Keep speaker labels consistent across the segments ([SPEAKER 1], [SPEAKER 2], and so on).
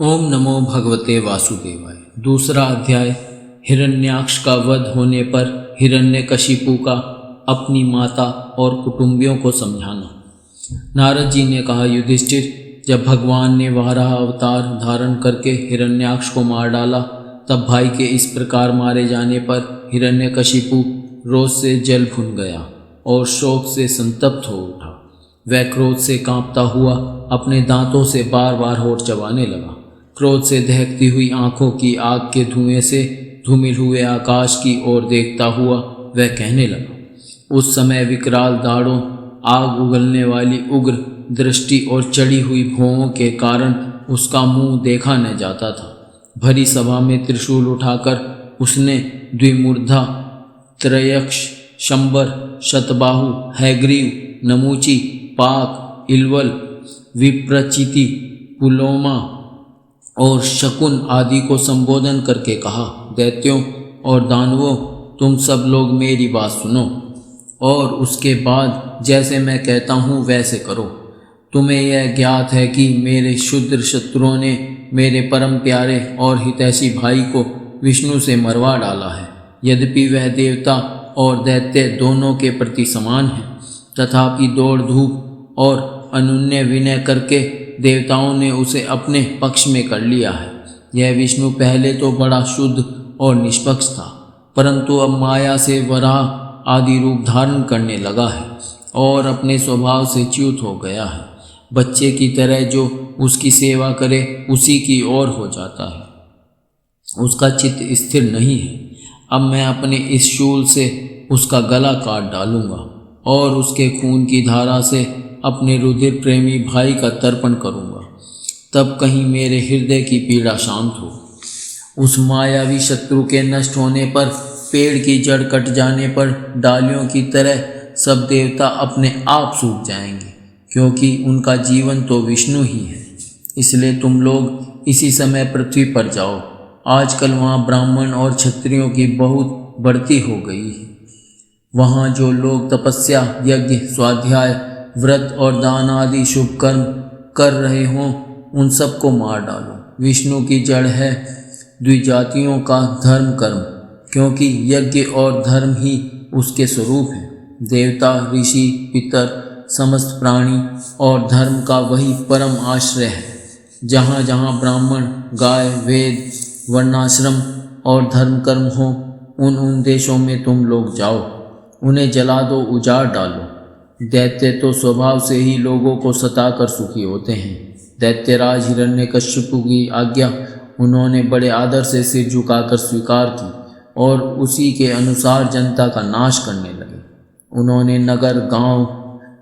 [SPEAKER 1] ओम नमो भगवते वासुदेवाय। दूसरा अध्याय। हिरण्याक्ष का वध होने पर हिरण्यकशिपु का अपनी माता और कुटुंबियों को समझाना। नारद जी ने कहा, युधिष्ठिर, जब भगवान ने वाराह अवतार धारण करके हिरण्याक्ष को मार डाला, तब भाई के इस प्रकार मारे जाने पर हिरण्यकशिपु रोष से जल भुन गया और शोक से संतप्त हो उठा। वह क्रोध से कांपता हुआ अपने दांतों से बार बार होठ चबाने लगा। क्रोध से दहकती हुई आंखों की आग के धुएं से धूमिल हुए आकाश की ओर देखता हुआ वह कहने लगा। उस समय विकराल दाढ़ों, आग उगलने वाली उग्र दृष्टि और चढ़ी हुई भौहों के कारण उसका मुंह देखा न जाता था। भरी सभा में त्रिशूल उठाकर उसने द्विमूर्धा, त्रयक्ष, शंबर, शतबाहु, हैग्रीव, नमूची, पाक, इलवल, विप्रचिति, पुलोमा और शकुन आदि को संबोधन करके कहा, दैत्यों और दानवों, तुम सब लोग मेरी बात सुनो और उसके बाद जैसे मैं कहता हूँ वैसे करो। तुम्हें यह ज्ञात है कि मेरे क्षुद्र शत्रुओं ने मेरे परम प्यारे और हितैषी भाई को विष्णु से मरवा डाला है। यद्यपि वह देवता और दैत्य दोनों के प्रति समान है, तथापि दौड़ धूप और अनुन्य विनय करके देवताओं ने उसे अपने पक्ष में कर लिया है। यह विष्णु पहले तो बड़ा शुद्ध और निष्पक्ष था, परंतु अब माया से वराह आदि रूप धारण करने लगा है और अपने स्वभाव से च्युत हो गया है। बच्चे की तरह जो उसकी सेवा करे उसी की ओर हो जाता है। उसका चित्त स्थिर नहीं है। अब मैं अपने इस शूल से उसका गला काट डालूंगा और उसके खून की धारा से अपने रुधिर प्रेमी भाई का तर्पण करूंगा। तब कहीं मेरे हृदय की पीड़ा शांत हो। उस मायावी शत्रु के नष्ट होने पर, पेड़ की जड़ कट जाने पर डालियों की तरह सब देवता अपने आप सूख जाएंगे, क्योंकि उनका जीवन तो विष्णु ही है। इसलिए तुम लोग इसी समय पृथ्वी पर जाओ। आजकल वहाँ ब्राह्मण और क्षत्रियों की बहुत बढ़ती हो गई है। वहाँ जो लोग तपस्या, यज्ञ, स्वाध्याय, व्रत और दान आदि शुभ कर्म कर रहे हों, उन सबको मार डालो। विष्णु की जड़ है द्विजातियों का धर्म कर्म, क्योंकि यज्ञ और धर्म ही उसके स्वरूप हैं। देवता, ऋषि, पितर, समस्त प्राणी और धर्म का वही परम आश्रय है। जहाँ जहाँ ब्राह्मण, गाय, वेद, वर्णाश्रम और धर्म कर्म हो, उन देशों में तुम लोग जाओ। उन्हें जला दो, उजाड़ डालो। दैत्य तो स्वभाव से ही लोगों को सताकर सुखी होते हैं। दैत्यराज हिरण्यकशिपु की आज्ञा उन्होंने बड़े आदर से सिर झुकाकर स्वीकार की और उसी के अनुसार जनता का नाश करने लगे। उन्होंने नगर, गांव,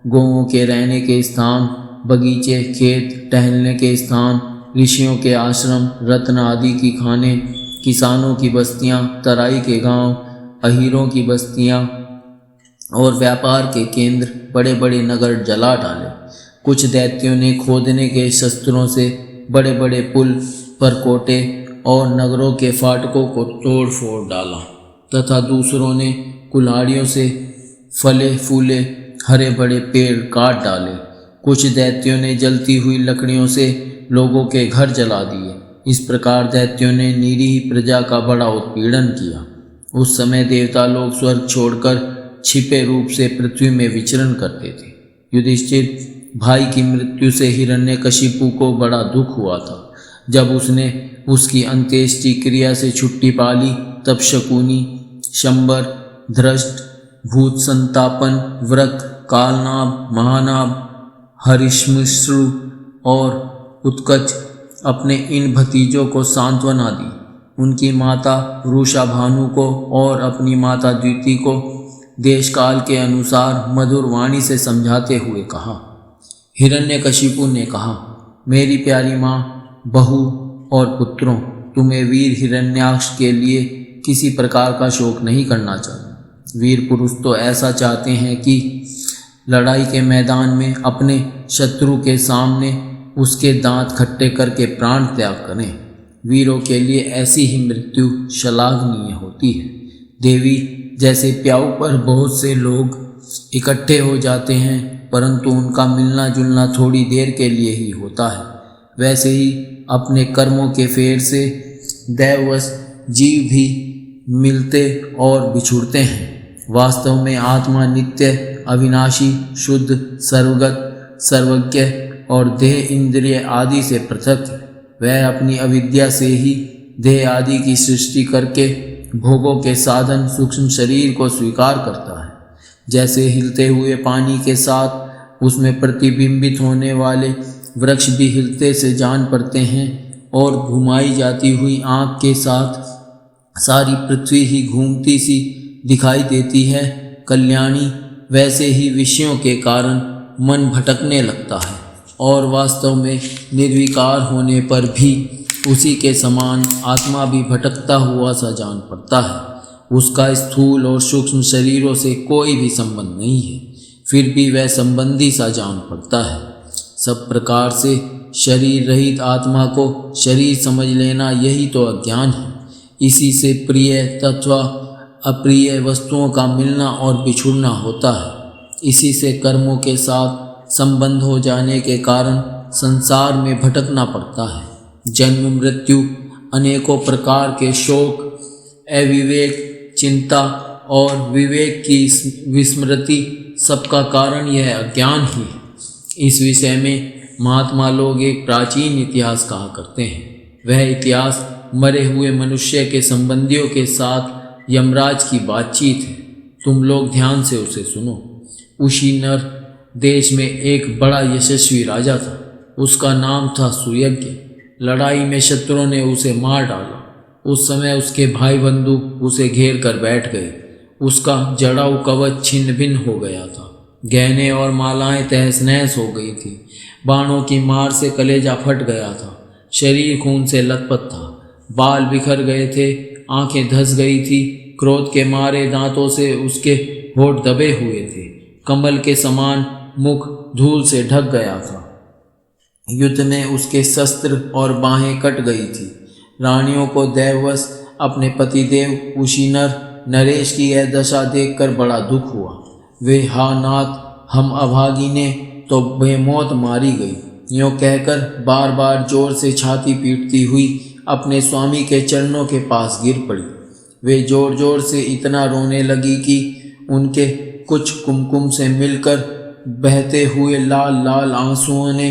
[SPEAKER 1] गौओं के रहने के स्थान, बगीचे, खेत, टहलने के स्थान, ऋषियों के आश्रम, रत्न आदि की खाने, किसानों की बस्तियां, तराई के गांव, अहीरों की बस्तियां और व्यापार के केंद्र, बड़े बड़े नगर जला डाले। कुछ दैत्यों ने खोदने के शस्त्रों से बड़े बड़े पुल, परकोटे और नगरों के फाटकों को तोड़ फोड़ डाला, तथा दूसरों ने कुल्हाड़ियों से फले फूले हरे बड़े पेड़ काट डाले। कुछ दैत्यों ने जलती हुई लकड़ियों से लोगों के घर जला दिए। इस प्रकार दैत्यों ने निरीह प्रजा का बड़ा उत्पीड़न किया। उस समय देवता लोग स्वर्ग छोड़कर छिपे रूप से पृथ्वी में विचरण करते थे। युधिष्ठिर, भाई की मृत्यु से हिरण्यकशिपु को बड़ा दुख हुआ था। जब उसने उसकी अंत्येष्टि क्रिया से छुट्टी पा ली, तब शकुनी, शंबर, धृष्ट, भूत संतापन, व्रक, कालनाभ, महानाभ, हरिश्मश्रु और उत्कच अपने इन भतीजों को सांत्वना दी। उनकी माता वृषाभानु को और अपनी माता द्युति को देश काल के अनुसार मधुर वाणी से समझाते हुए कहा। हिरण्यकशिपु ने कहा, मेरी प्यारी माँ, बहू और पुत्रों, तुम्हें वीर हिरण्याक्ष के लिए किसी प्रकार का शोक नहीं करना चाहिए। वीर पुरुष तो ऐसा चाहते हैं कि लड़ाई के मैदान में अपने शत्रु के सामने उसके दांत खट्टे करके प्राण त्याग करें। वीरों के लिए ऐसी ही मृत्यु श्लाघनीय होती है। देवी, जैसे प्याऊ पर बहुत से लोग इकट्ठे हो जाते हैं, परंतु उनका मिलना जुलना थोड़ी देर के लिए ही होता है। वैसे ही अपने कर्मों के फेर से दैववश जीव भी मिलते और बिछुड़ते हैं। वास्तव में आत्मा नित्य, अविनाशी, शुद्ध, सर्वगत, सर्वज्ञ और देह, इंद्रिय आदि से पृथक है। वह अपनी अविद्या से ही देह आदि की सृष्टि करके भोगों के साधन सूक्ष्म शरीर को स्वीकार करता है। जैसे हिलते हुए पानी के साथ उसमें प्रतिबिंबित होने वाले वृक्ष भी हिलते से जान पड़ते हैं और घुमाई जाती हुई आँख के साथ सारी पृथ्वी ही घूमती सी दिखाई देती है कल्याणी, वैसे ही विषयों के कारण मन भटकने लगता है और वास्तव में निर्विकार होने पर भी उसी के समान आत्मा भी भटकता हुआ सा जान पड़ता है। उसका स्थूल और सूक्ष्म शरीरों से कोई भी संबंध नहीं है, फिर भी वह संबंधी सा जान पड़ता है। सब प्रकार से शरीर रहित आत्मा को शरीर समझ लेना यही तो अज्ञान है। इसी से प्रिय तथा अप्रिय वस्तुओं का मिलना और बिछुड़ना होता है। इसी से कर्मों के साथ संबंध हो जाने के कारण संसार में भटकना पड़ता है। जन्म मृत्यु, अनेकों प्रकार के शोक, अविवेक, चिंता और विवेक की विस्मृति, सबका कारण यह अज्ञान ही है। इस विषय में महात्मा लोग एक प्राचीन इतिहास कहा करते हैं। वह इतिहास मरे हुए मनुष्य के संबंधियों के साथ यमराज की बातचीत है। तुम लोग ध्यान से उसे सुनो। उशीनर देश में एक बड़ा यशस्वी राजा था। उसका नाम था सुयज्ञ। लड़ाई में शत्रुओं ने उसे मार डाला। उस समय उसके भाई बंधु उसे घेर कर बैठ गए। उसका जड़ाऊ कवच छिन्न भिन्न हो गया था। गहने और मालाएं तहस नहस हो गई थी। बाणों की मार से कलेजा फट गया था। शरीर खून से लथपथ था। बाल बिखर गए थे। आंखें धंस गई थी। क्रोध के मारे दांतों से उसके होठ दबे हुए थे। कमल के समान मुख धूल से ढक गया था। युद्ध में उसके शस्त्र और बाहें कट गई थी। रानियों को दैववश अपने पतिदेव उशीनर नरेश की यह दशा देखकर बड़ा दुख हुआ। वे हा नाथ, हम अभागी ने तो बेमौत मारी गई, यूँ कहकर बार बार जोर से छाती पीटती हुई अपने स्वामी के चरणों के पास गिर पड़ी। वे जोर जोर से इतना रोने लगी कि उनके कुछ कुमकुम से मिलकर बहते हुए लाल लाल आंसुओं ने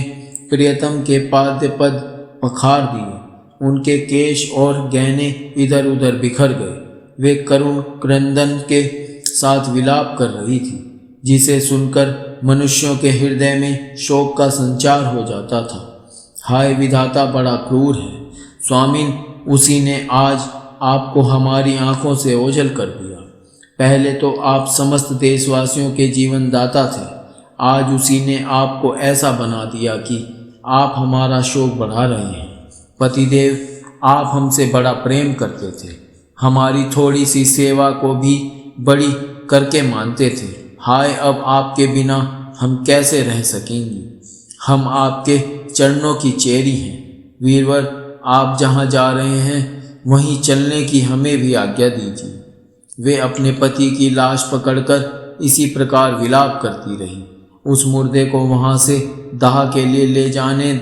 [SPEAKER 1] प्रियतम के पाद्य पद पखार दिए। उनके केश और गहने इधर उधर बिखर गए। वे करुण क्रंदन के साथ विलाप कर रही थी, जिसे सुनकर मनुष्यों के हृदय में शोक का संचार हो जाता था। हाय विधाता, बड़ा क्रूर है। स्वामिन, उसी ने आज आपको हमारी आंखों से ओझल कर दिया। पहले तो आप समस्त देशवासियों के जीवन दाता थे। आज उसी ने आपको ऐसा बना दिया कि आप हमारा शोक बढ़ा रहे हैं। पतिदेव, आप हमसे बड़ा प्रेम करते थे। हमारी थोड़ी सी सेवा को भी बड़ी करके मानते थे। हाय, अब आपके बिना हम कैसे रह सकेंगी। हम आपके चरणों की चेरी हैं। वीरवर, आप जहाँ जा रहे हैं वहीं चलने की हमें भी आज्ञा दीजिए। वे अपने पति की लाश पकड़कर इसी प्रकार विलाप करती रही। उस मुर्दे को वहाँ से दाह के लिए ले जाने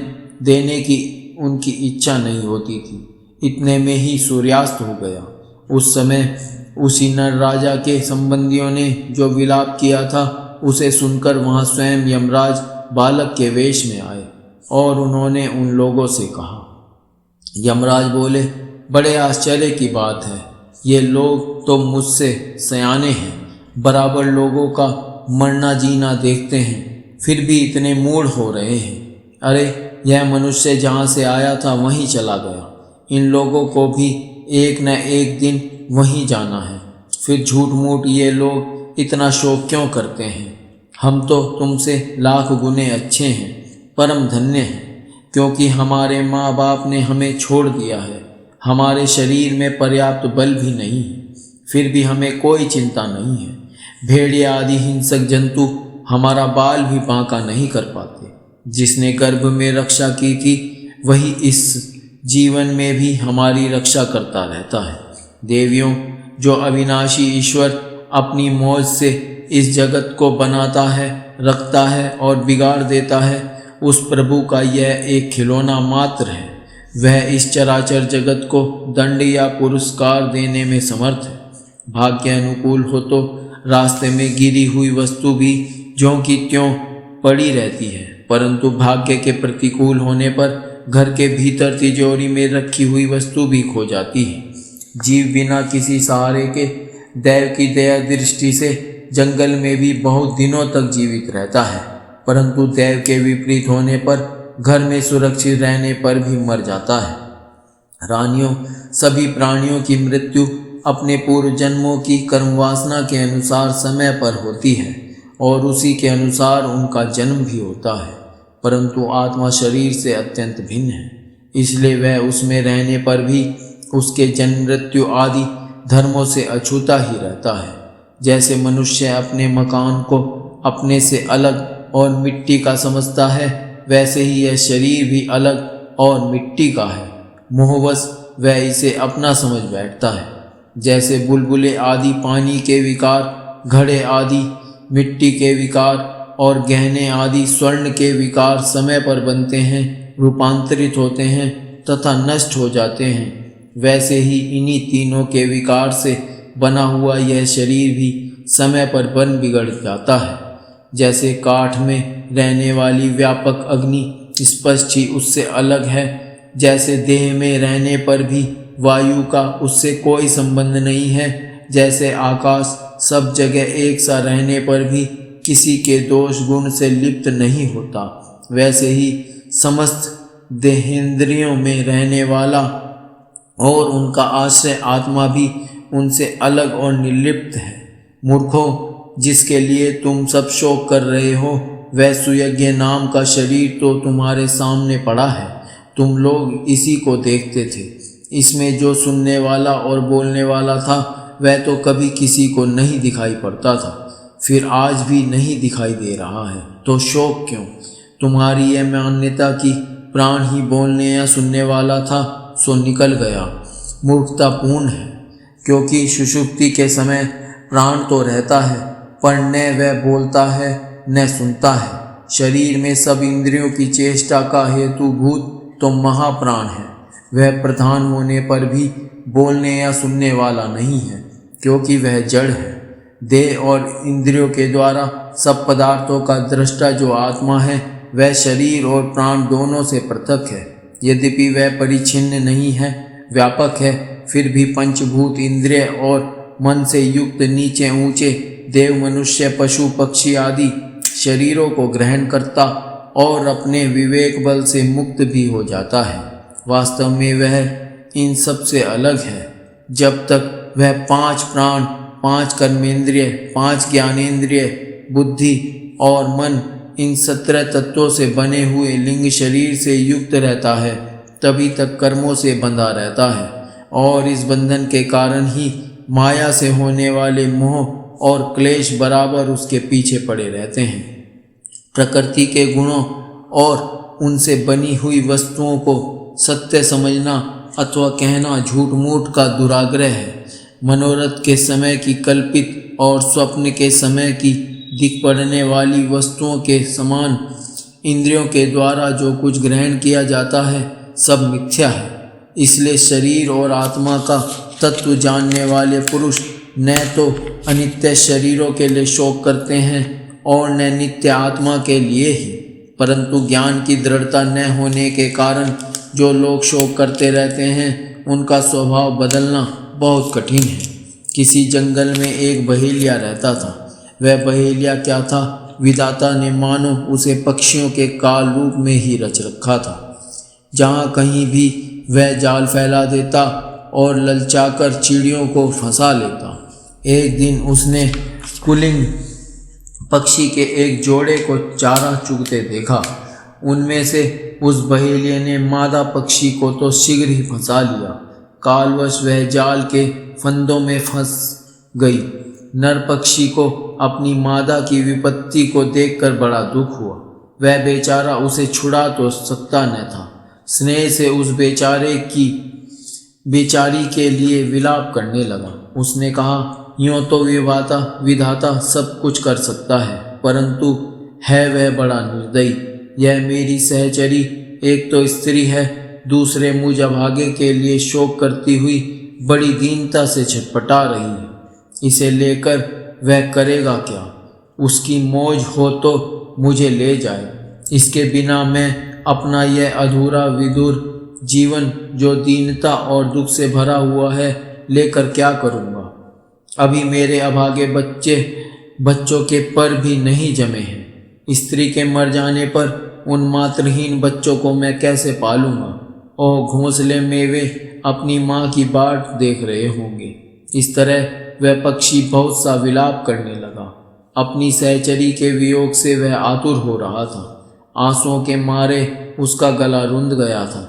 [SPEAKER 1] देने की उनकी इच्छा नहीं होती थी। इतने में ही सूर्यास्त हो गया। उस समय उसी नर राजा के संबंधियों ने जो विलाप किया था, उसे सुनकर वहाँ स्वयं यमराज बालक के वेश में आए और उन्होंने उन लोगों से कहा। यमराज बोले, बड़े आश्चर्य की बात है, ये लोग तो मुझसे सयाने हैं, बराबर लोगों का मरना जीना देखते हैं, फिर भी इतने मूढ़ हो रहे हैं। अरे, यह मनुष्य जहाँ से आया था वहीं चला गया। इन लोगों को भी एक न एक दिन वहीं जाना है। फिर झूठ मूठ ये लोग इतना शोक क्यों करते हैं। हम तो तुमसे लाख गुने अच्छे हैं, परम धन्य हैं, क्योंकि हमारे माँ बाप ने हमें छोड़ दिया है। हमारे शरीर में पर्याप्त बल भी नहीं है, फिर भी हमें कोई चिंता नहीं है। भेड़िया आदि हिंसक जंतु हमारा बाल भी बांका नहीं कर पाते। जिसने गर्भ में रक्षा की थी, वही इस जीवन में भी हमारी रक्षा करता रहता है। देवियों, जो अविनाशी ईश्वर अपनी मौज से इस जगत को बनाता है, रखता है और बिगाड़ देता है, उस प्रभु का यह एक खिलौना मात्र है। वह इस चराचर जगत को दंड या पुरस्कार देने में समर्थ है। भाग्य अनुकूल हो तो रास्ते में गिरी हुई वस्तु भी ज्यों की त्यों पड़ी रहती है, परंतु भाग्य के प्रतिकूल होने पर घर के भीतर तिजोरी में रखी हुई वस्तु भी खो जाती है। जीव बिना किसी सहारे के दैव की दया दृष्टि से जंगल में भी बहुत दिनों तक जीवित रहता है, परंतु दैव के विपरीत होने पर घर में सुरक्षित रहने पर भी मर जाता है। रानियों, सभी प्राणियों की मृत्यु अपने पूर्व जन्मों की कर्मवासना के अनुसार समय पर होती है और उसी के अनुसार उनका जन्म भी होता है, परंतु आत्मा शरीर से अत्यंत भिन्न है, इसलिए वह उसमें रहने पर भी उसके जन्म मृत्यु आदि धर्मों से अछूता ही रहता है। जैसे मनुष्य अपने मकान को अपने से अलग और मिट्टी का समझता है, वैसे ही यह शरीर भी अलग और मिट्टी का है। मोहवश वह इसे अपना समझ बैठता है। जैसे बुलबुले आदि पानी के विकार, घड़े आदि मिट्टी के विकार और गहने आदि स्वर्ण के विकार समय पर बनते हैं, रूपांतरित होते हैं तथा नष्ट हो जाते हैं, वैसे ही इन्हीं तीनों के विकार से बना हुआ यह शरीर भी समय पर बन बिगड़ जाता है। जैसे काठ में रहने वाली व्यापक अग्नि स्पष्ट ही उससे अलग है, जैसे देह में रहने पर भी वायु का उससे कोई संबंध नहीं है, जैसे आकाश सब जगह एक सा रहने पर भी किसी के दोष गुण से लिप्त नहीं होता, वैसे ही समस्त देहेंद्रियों में रहने वाला और उनका आश्रय आत्मा भी उनसे अलग और निर्लिप्त है। मूर्खों, जिसके लिए तुम सब शोक कर रहे हो, वह सुयज्ञ नाम का शरीर तो तुम्हारे सामने पड़ा है। तुम लोग इसी को देखते थे। इसमें जो सुनने वाला और बोलने वाला था वह तो कभी किसी को नहीं दिखाई पड़ता था, फिर आज भी नहीं दिखाई दे रहा है, तो शोक क्यों? तुम्हारी यह मान्यता कि प्राण ही बोलने या सुनने वाला था सो निकल गया, मूर्खतापूर्ण है, क्योंकि सुषुप्ति के समय प्राण तो रहता है, पर न वह बोलता है न सुनता है। शरीर में सब इंद्रियों की चेष्टा का हेतुभूत तो महाप्राण है। वह प्रधान होने पर भी बोलने या सुनने वाला नहीं है, क्योंकि वह जड़ है। देह और इंद्रियों के द्वारा सब पदार्थों का दृष्टा जो आत्मा है, वह शरीर और प्राण दोनों से पृथक है। यद्यपि वह परिच्छिन्न नहीं है, व्यापक है, फिर भी पंचभूत इंद्रिय और मन से युक्त नीचे ऊंचे देव, मनुष्य, पशु, पक्षी आदि शरीरों को ग्रहण करता और अपने विवेक बल से मुक्त भी हो जाता है। वास्तव में वह इन सब से अलग है। जब तक वह 5 प्राण, 5 कर्मेंद्रिय, 5 ज्ञानेंद्रिय, बुद्धि और मन, इन 17 तत्वों से बने हुए लिंग शरीर से युक्त रहता है, तभी तक कर्मों से बंधा रहता है, और इस बंधन के कारण ही माया से होने वाले मोह और क्लेश बराबर उसके पीछे पड़े रहते हैं। प्रकृति के गुणों और उनसे बनी हुई वस्तुओं को सत्य समझना अथवा कहना झूठ मूठ का दुराग्रह है। मनोरथ के समय की कल्पित और स्वप्न के समय की दिख पड़ने वाली वस्तुओं के समान इंद्रियों के द्वारा जो कुछ ग्रहण किया जाता है सब मिथ्या है। इसलिए शरीर और आत्मा का तत्व जानने वाले पुरुष न तो अनित्य शरीरों के लिए शोक करते हैं और न नित्य आत्मा के लिए ही, परंतु ज्ञान की दृढ़ता न होने के कारण जो लोग शोक करते रहते हैं, उनका स्वभाव बदलना बहुत कठिन है। किसी जंगल में एक बहेलिया रहता था। वह बहेलिया क्या था, विधाता ने मानो उसे पक्षियों के काल रूप में ही रच रखा था। जहाँ कहीं भी वह जाल फैला देता और ललचाकर चिड़ियों को फंसा लेता। एक दिन उसने कुलिंग पक्षी के एक जोड़े को चारा चुगते देखा। उनमें से उस बहेलिये ने मादा पक्षी को तो शीघ्र ही फंसा लिया। कालवश वह जाल के फंदों में फंस गई। नर पक्षी को अपनी मादा की विपत्ति को देखकर बड़ा दुख हुआ। वह बेचारा उसे छुड़ा तो सकता न था। स्नेह से उस बेचारी के लिए विलाप करने लगा। उसने कहा, यूँ तो विधाता सब कुछ कर सकता है, परंतु है वह बड़ा निर्दयी। यह मेरी सहचरी एक तो स्त्री है, दूसरे मुझ अभागे के लिए शोक करती हुई बड़ी दीनता से छटपटा रही है। इसे लेकर वह करेगा क्या? उसकी मौज हो तो मुझे ले जाए। इसके बिना मैं अपना यह अधूरा विदुर जीवन जो दीनता और दुख से भरा हुआ है लेकर क्या करूँगा? अभी मेरे अभागे बच्चों के पर भी नहीं जमे हैं। स्त्री के मर जाने पर उन मातृहीन बच्चों को मैं कैसे पालूंगा? और घोंसले में वे अपनी माँ की बाट देख रहे होंगे। इस तरह वह पक्षी बहुत सा विलाप करने लगा। अपनी सहचरी के वियोग से वह आतुर हो रहा था। आंसुओं के मारे उसका गला रुंध गया था।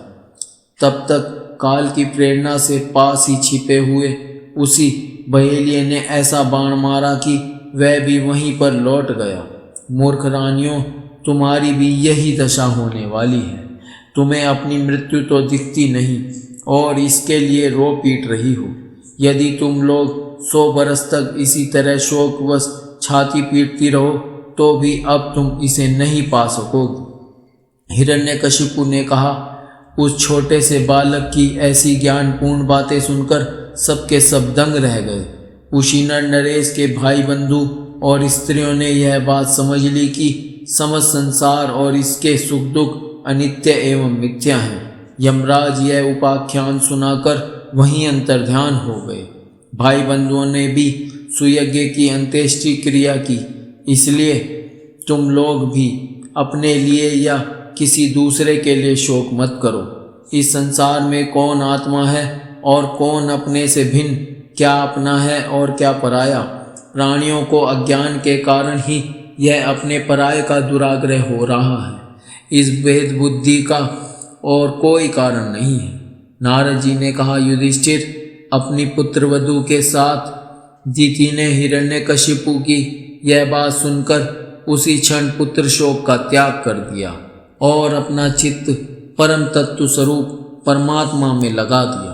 [SPEAKER 1] तब तक काल की प्रेरणा से पास ही छिपे हुए उसी बहेलिये ने ऐसा बाण मारा कि वह भी वहीं पर लौट गया। मूर्ख रानियों, तुम्हारी भी यही दशा होने वाली है। तुम्हें अपनी मृत्यु तो दिखती नहीं और इसके लिए रो पीट रही हो। यदि तुम लोग 100 बरस तक इसी तरह शोकवश छाती पीटती रहो तो भी अब तुम इसे नहीं पा सकोगे। हिरण्यकशिपु ने कहा। उस छोटे से बालक की ऐसी ज्ञानपूर्ण बातें सुनकर सबके सब दंग रह गए। उसी नरेश के भाई बंधु और स्त्रियों ने यह बात समझ ली कि समस्त संसार और इसके सुख दुख अनित्य एवं मिथ्या हैं। यमराज यह उपाख्यान सुनाकर वहीं अंतर्ध्यान हो गए। भाई बंधुओं ने भी सुयज्ञ की अंत्येष्टि क्रिया की। इसलिए तुम लोग भी अपने लिए या किसी दूसरे के लिए शोक मत करो। इस संसार में कौन आत्मा है और कौन अपने से भिन्न, क्या अपना है और क्या पराया। प्राणियों को अज्ञान के कारण ही यह अपने पराये का दुराग्रह हो रहा है। इस भेद बुद्धि का और कोई कारण नहीं है। नारद जी ने कहा, युधिष्ठिर, अपनी पुत्रवधू के साथ दिति ने हिरण्यकशिपु की यह बात सुनकर उसी क्षण पुत्र शोक का त्याग कर दिया और अपना चित्त परम तत्व स्वरूप परमात्मा में लगा दिया।